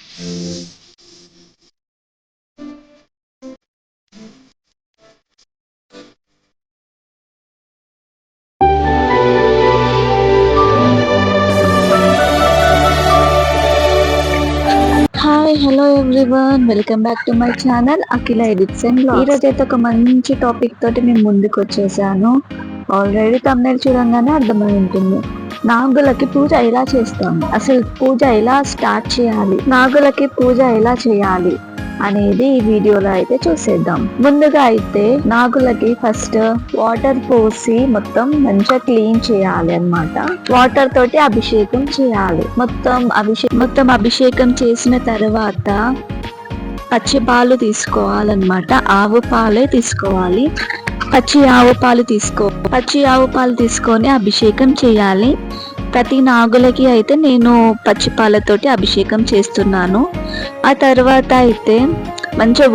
Hi hello everyone, welcome back to my channel Akhila edits and vlogs. ఈరోజు అయితే ఒక మంచి టాపిక్ తోటి మేము ముందుకు వచ్చేసాను. ఆల్రెడీ తమిళ చూడంగానే అర్థమై ఉంటుంది. నాగులకి పూజ ఎలా చేస్తాము, అసలు పూజ ఎలా స్టార్ట్ చేయాలి, నాగులకి పూజ ఎలా చేయాలి అనేది ఈ వీడియోలో అయితే చూసేద్దాం. ముందుగా అయితే నాగులకి ఫస్ట్ వాటర్ పోసి మొత్తం మంచిగా క్లీన్ చేయాలి అన్నమాట. వాటర్ తోటి అభిషేకం చేయాలి. మొత్తం అభిషేకం చేసిన తర్వాత పచ్చి పాలు తీసుకోవాలన్నమాట. ఆవు పాలే తీసుకోవాలి. పచ్చి ఆవు పాలు తీసుకొని అభిషేకం చేయాలి. ప్రతి నాగులకి అయితే నేను పచ్చి పాలతోటి అభిషేకం చేస్తున్నాను. ఆ తర్వాత అయితే మంచిగా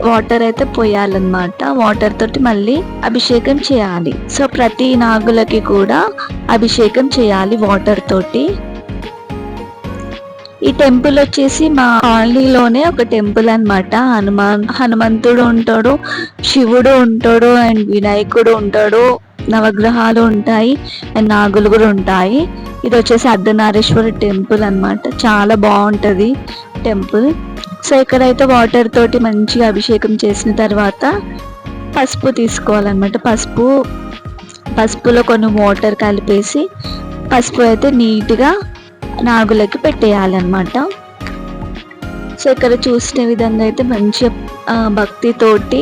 వాటర్ అయితే పోయాలన్నమాట. వాటర్ తోటి మళ్ళీ అభిషేకం చేయాలి. సో ప్రతి నాగులకి కూడా అభిషేకం చేయాలి వాటర్ తోటి. ఈ టెంపుల్ వచ్చేసి మా కాలనీలోనే ఒక టెంపుల్ అన్నమాట. హనుమంతుడు ఉంటాడు, శివుడు ఉంటాడు, అండ్ వినాయకుడు ఉంటాడు, నవగ్రహాలు ఉంటాయి, అండ్ నాగులు కూడా ఉంటాయి. ఇది వచ్చేసి అర్ధనారీశ్వర టెంపుల్ అన్నమాట. చాలా బాగుంటది టెంపుల్. సో ఇక్కడైతే వాటర్ తోటి మంచిగా అభిషేకం చేసిన తర్వాత పసుపు తీసుకోవాలన్నమాట. పసుపులో కొన్ని వాటర్ కలిపేసి పసుపు అయితే నీట్గా నాగులకి పెట్టేయాలన్నమాట. సో ఇక్కడ చూసిన విధంగా అయితే మంచిగా భక్తితోటి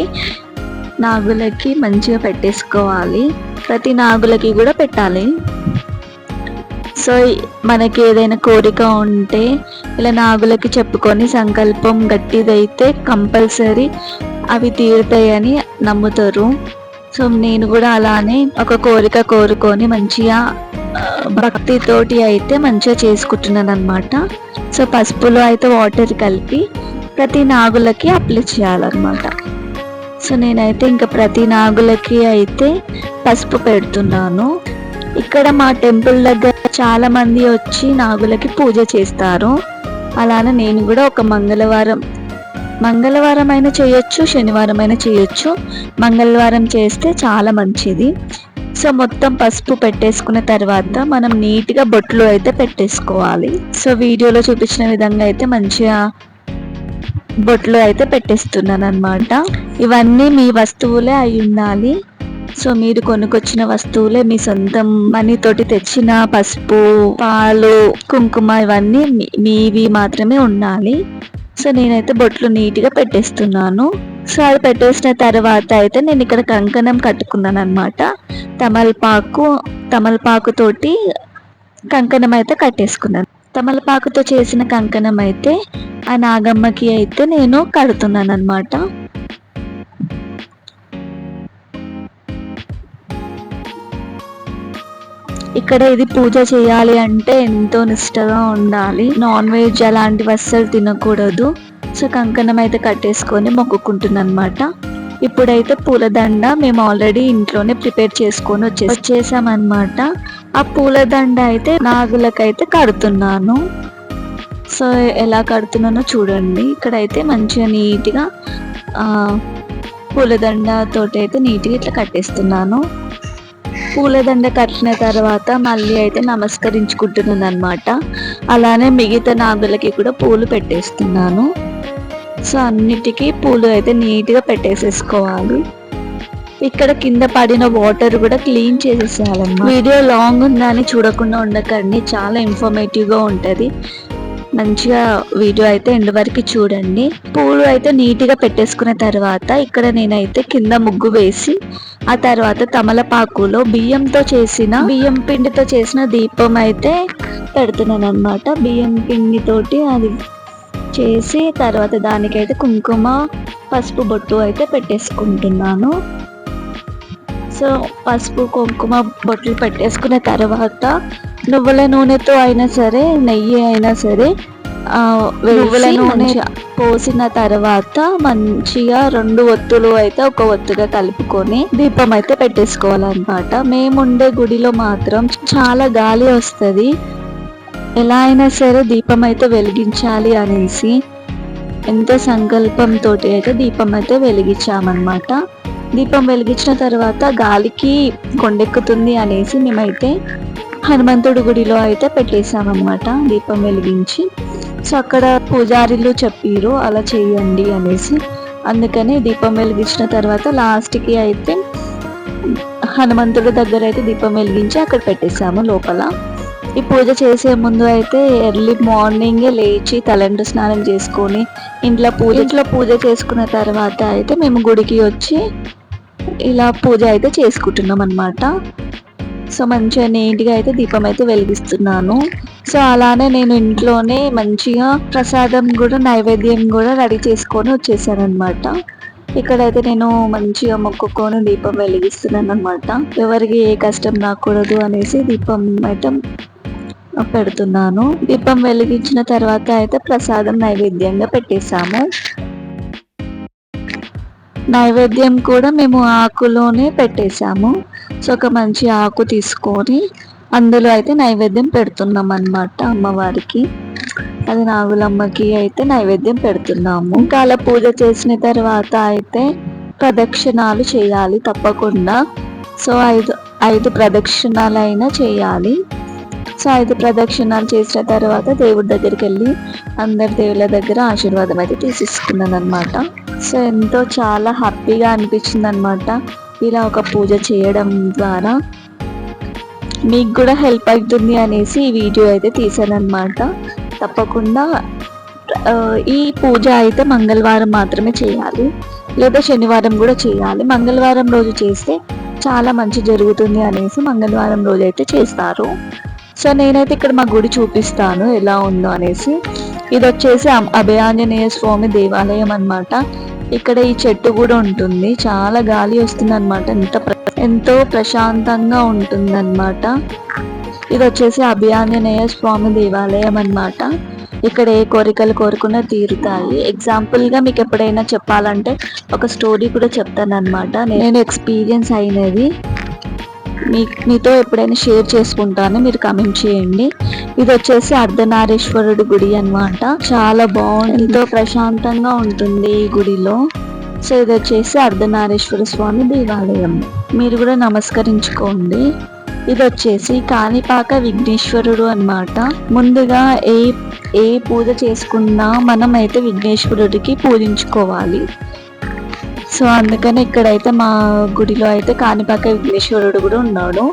నాగులకి మంచిగా పెట్టేసుకోవాలి. ప్రతి నాగులకి కూడా పెట్టాలి. సో మనకి ఏదైనా కోరిక ఉంటే ఇలా నాగులకి చెప్పుకొని సంకల్పం గట్టిదైతే కంపల్సరీ అవి తీరుతాయని నమ్ముతారు. సో నేను కూడా అలానే ఒక కోరిక కోరుకొని మంచిగా భక్తితోటి అయితే మంచిగా చేసుకుంటున్నాను అనమాట. సో పసుపులో అయితే వాటర్ కలిపి ప్రతి నాగులకి అప్లై చేయాలన్నమాట. సో నేనైతే ఇంకా ప్రతి నాగులకి అయితే పసుపు పెడుతున్నాను. ఇక్కడ మా టెంపుల్ దగ్గర చాలా మంది వచ్చి నాగులకి పూజ చేస్తారు. అలానే నేను కూడా ఒక మంగళవారం అయినా చేయొచ్చు, శనివారం అయినా చేయొచ్చు. మంగళవారం చేస్తే చాలా మంచిది. సో మొత్తం పసుపు పెట్టేసుకున్న తర్వాత మనం నీట్గా బొట్లు అయితే పెట్టేసుకోవాలి. సో వీడియోలో చూపించిన విధంగా అయితే మంచిగా బొట్లు అయితే పెట్టేస్తున్నాను అనమాట. ఇవన్నీ మీ వస్తువులే అయి ఉండాలి. సో మీరు కొనుక్కొచ్చిన వస్తువులే, మీ సొంతం మనీ తోటి తెచ్చిన పసుపు, పాలు, కుంకుమ ఇవన్నీ మీవి మాత్రమే ఉండాలి. సో నేనైతే బొట్లు నీట్గా పెట్టేస్తున్నాను. సో అది పెట్టేసిన తర్వాత అయితే నేను ఇక్కడ కంకణం కట్టుకున్నాను అనమాట. తమలపాకు తోటి కంకణం అయితే కట్టేసుకున్నాను. తమలపాకుతో చేసిన కంకణం అయితే ఆ నాగమ్మకి అయితే నేను కడుతున్నాను అనమాట. ఇక్కడ ఇది పూజ చేయాలి అంటే ఎంతో నిష్టగా ఉండాలి. నాన్ వెజ్ అలాంటివి అస్సలు తినకూడదు. సో కంకణం అయితే కట్టేసుకొని మొక్కుకుంటున్నాను అనమాట. ఇప్పుడైతే పూలదండ మేము ఆల్రెడీ ఇంట్లోనే ప్రిపేర్ చేసుకొని వచ్చేసామన్నమాట. ఆ పూలదండ అయితే నాగులకైతే కడుతున్నాను. సో ఎలా కడుతున్నానో చూడండి. ఇక్కడైతే మంచిగా నీట్గా పూలదండ తోటి అయితే నీట్గా ఇట్లా కట్టేస్తున్నాను. పూలదండ కట్టిన తర్వాత మళ్ళీ అయితే నమస్కరించుకుంటున్నాను అనమాట. అలానే మిగతా నాగులకి కూడా పూలు పెట్టేస్తున్నాను. సో అన్నిటికీ పూలు అయితే నీట్గా పెట్టేసేసుకోవాలి. ఇక్కడ కింద పడిన వాటర్ కూడా క్లీన్ చేసేసేయాలన్నమాట. వీడియో లాంగ్ ఉందని చూడకుండా ఉండకండి, చాలా ఇన్ఫర్మేటివ్గా ఉంటుంది. మంచిగా వీడియో అయితే ఎండ్ వరకు చూడండి. పూలు అయితే నీట్గా పెట్టేసుకున్న తర్వాత ఇక్కడ నేనైతే కింద ముగ్గు వేసి ఆ తర్వాత తమలపాకులో బియ్యం పిండితో చేసిన దీపం అయితే పెడుతున్నాను అనమాట. బియ్యం పిండితోటి అది చేసి తర్వాత దానికైతే కుంకుమ, పసుపు బొట్టు అయితే పెట్టేసుకుంటున్నాను. సో పసుపు, కుంకుమ బొట్లు పెట్టేసుకున్న తర్వాత నువ్వుల నూనెతో అయినా సరే, నెయ్యి అయినా సరే, నువ్వుల నూనె పోసిన తర్వాత మంచిగా 2 ఒత్తులు అయితే ఒక ఒత్తుగా కలుపుకొని దీపం అయితే పెట్టేసుకోవాలన్నమాట. మేముండే గుడిలో మాత్రం చాలా గాలి వస్తుంది. ఎలా అయినా సరే దీపం అయితే వెలిగించాలి అనేసి ఎంతో సంకల్పంతో అయితే దీపం అయితే వెలిగించామన్నమాట. దీపం వెలిగించిన తర్వాత గాలికి కొండెక్కుతుంది అనేసి మేమైతే హనుమంతుడి గుడిలో అయితే పెట్టేశామన్నమాట దీపం వెలిగించి. సో అక్కడ పూజారులు చెప్పిరు అలా చేయండి అనేసి. అందుకని దీపం వెలిగించిన తర్వాత లాస్ట్కి అయితే హనుమంతుడి దగ్గర అయితే దీపం వెలిగించి అక్కడ పెట్టేశాము లోపల. ఈ పూజ చేసే ముందు అయితే ఎర్లీ మార్నింగే లేచి తలంటు స్నానం చేసుకొని ఇంట్లో పూజ చేసుకున్న తర్వాత అయితే మేము గుడికి వచ్చి ఇలా పూజ అయితే చేసుకుంటున్నాం అనమాట. సో మంచిగా నీట్గా అయితే దీపం అయితే వెలిగిస్తున్నాను. సో అలానే నేను ఇంట్లోనే మంచిగా ప్రసాదం కూడా నైవేద్యం కూడా రెడీ చేసుకొని వచ్చేసాను అనమాట. ఇక్కడైతే నేను మంచిగా మొక్కుకొని దీపం వెలిగిస్తున్నాను అనమాట. ఎవరికి ఏ కష్టం రాకూడదు అనేసి దీపం అయితే పెడుతున్నాను. దీపం వెలిగించిన తర్వాత అయితే ప్రసాదం నైవేద్యంగా పెట్టేశాము. నైవేద్యం కూడా మేము ఆకులోనే పెట్టేశాము. సో ఒక మంచి ఆకు తీసుకొని అందులో అయితే నైవేద్యం పెడుతున్నాం అన్నమాట అమ్మవారికి. అది నాగులమ్మకి అయితే నైవేద్యం పెడుతున్నాము. ఇంకా అలా పూజ చేసిన తర్వాత అయితే ప్రదక్షిణాలు చేయాలి తప్పకుండా. సో ఐదు ప్రదక్షిణాలైనా చేయాలి. సో 5 ప్రదక్షిణాలు చేసిన తర్వాత దేవుడి దగ్గరికి వెళ్ళి అందరి దేవుళ్ళ దగ్గర ఆశీర్వాదం అయితే తీసేసుకున్నాను అనమాట. సో ఎంతో చాలా హ్యాపీగా అనిపించింది అనమాట ఇలా ఒక పూజ చేయడం ద్వారా. మీకు కూడా హెల్ప్ అవుతుంది అనేసి ఈ వీడియో అయితే తీసాను అనమాట. తప్పకుండా ఈ పూజ అయితే మంగళవారం మాత్రమే చేయాలి, లేదా శనివారం కూడా చేయాలి. మంగళవారం రోజు చేస్తే చాలా మంచి జరుగుతుంది అనేసి మంగళవారం రోజు అయితే చేస్తారు. సో నేనైతే ఇక్కడ మా గుడి చూపిస్తాను ఎలా ఉందో అనేసి. ఇది వచ్చేసి అభయాంజనేయ స్వామి దేవాలయం అనమాట. ఇక్కడ ఈ చెట్టు కూడా ఉంటుంది, చాలా గాలి వస్తుంది అనమాట, ఎంతో ప్రశాంతంగా ఉంటుంది అనమాట. ఇది వచ్చేసి అభయాంజనేయ స్వామి దేవాలయం అనమాట. ఇక్కడ ఏ కోరికలు కోరుకున్నా తీరుతాయి. ఎగ్జాంపుల్ గా మీకు ఎప్పుడైనా చెప్పాలంటే ఒక స్టోరీ కూడా చెప్తాను అనమాట. నేను ఎక్స్పీరియన్స్ అయినది మీతో ఎప్పుడైనా షేర్ చేసుకుంటాను, మీరు కమెంట్ చేయండి. ఇది వచ్చేసి అర్ధనారీశ్వరుడి గుడి అనమాట. చాలా బాగుంది, ఎంతో ప్రశాంతంగా ఉంటుంది ఈ గుడిలో. సో ఇది వచ్చేసి అర్ధనారీశ్వర స్వామి దేవాలయం, మీరు కూడా నమస్కరించుకోండి. ఇది వచ్చేసి కాణిపాక విఘ్నేశ్వరుడు అనమాట. ముందుగా ఏ పూజ చేసుకున్నా మనం అయితే విఘ్నేశ్వరుడికి పూజించుకోవాలి. సో అందుకని ఇక్కడైతే మా గుడిలో అయితే కాణిపాక విఘ్నేశ్వరుడు కూడా ఉన్నాడు.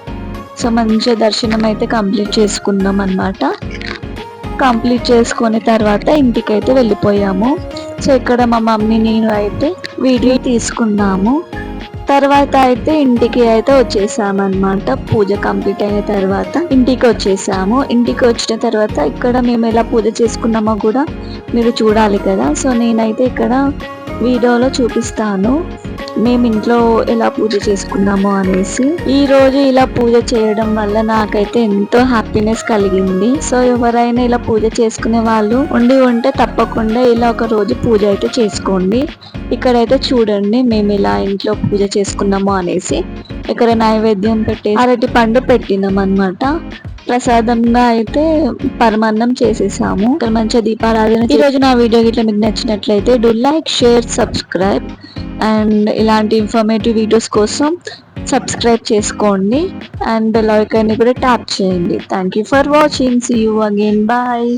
సో మంచిగా దర్శనం అయితే కంప్లీట్ చేసుకున్నాం అనమాట. కంప్లీట్ చేసుకున్న తర్వాత ఇంటికి అయితే వెళ్ళిపోయాము. సో ఇక్కడ మా మమ్మీ నేను అయితే వీడియో తీసుకున్నాము. తర్వాత అయితే ఇంటికి అయితే వచ్చేసామన్నమాట. పూజ కంప్లీట్ అయిన తర్వాత ఇంటికి వచ్చేసాము. ఇంటికి వచ్చిన తర్వాత ఇక్కడ మేము ఎలా పూజ చేసుకున్నామో కూడా మీరు చూడాలి కదా. సో నేనైతే ఇక్కడ వీడియోలో చూపిస్తాను మేము ఇంట్లో ఎలా పూజ చేసుకున్నామో అనేసి. ఈ రోజు ఇలా పూజ చేయడం వల్ల నాకైతే ఎంతో హ్యాపీనెస్ కలిగింది. సో ఎవరైనా ఇలా పూజ చేసుకునే వాళ్ళు ఉంటే తప్పకుండా ఇలా ఒక రోజు పూజ అయితే చేసుకోండి. ఇక్కడైతే చూడండి మేము ఇలా ఇంట్లో పూజ చేసుకున్నాము అనేసి. ఇక్కడ నైవేద్యం అరటి పండు పెట్టినాం అనమాట. ప్రసాదంగా అయితే పరమాన్నం చేసేసాము. ఇక్కడ మంచిగా దీపారాధన. ఈ రోజు నా వీడియో గిట్లా మీకు నచ్చినట్లయితే do like, share, subscribe and ఇలాంటి ఇన్ఫర్మేటివ్ వీడియోస్ కోసం సబ్స్క్రైబ్ చేసుకోండి అండ్ బెల్ ఐకాన్ ని కూడా ట్యాప్ చేయండి. Thank you for watching. See you again. Bye.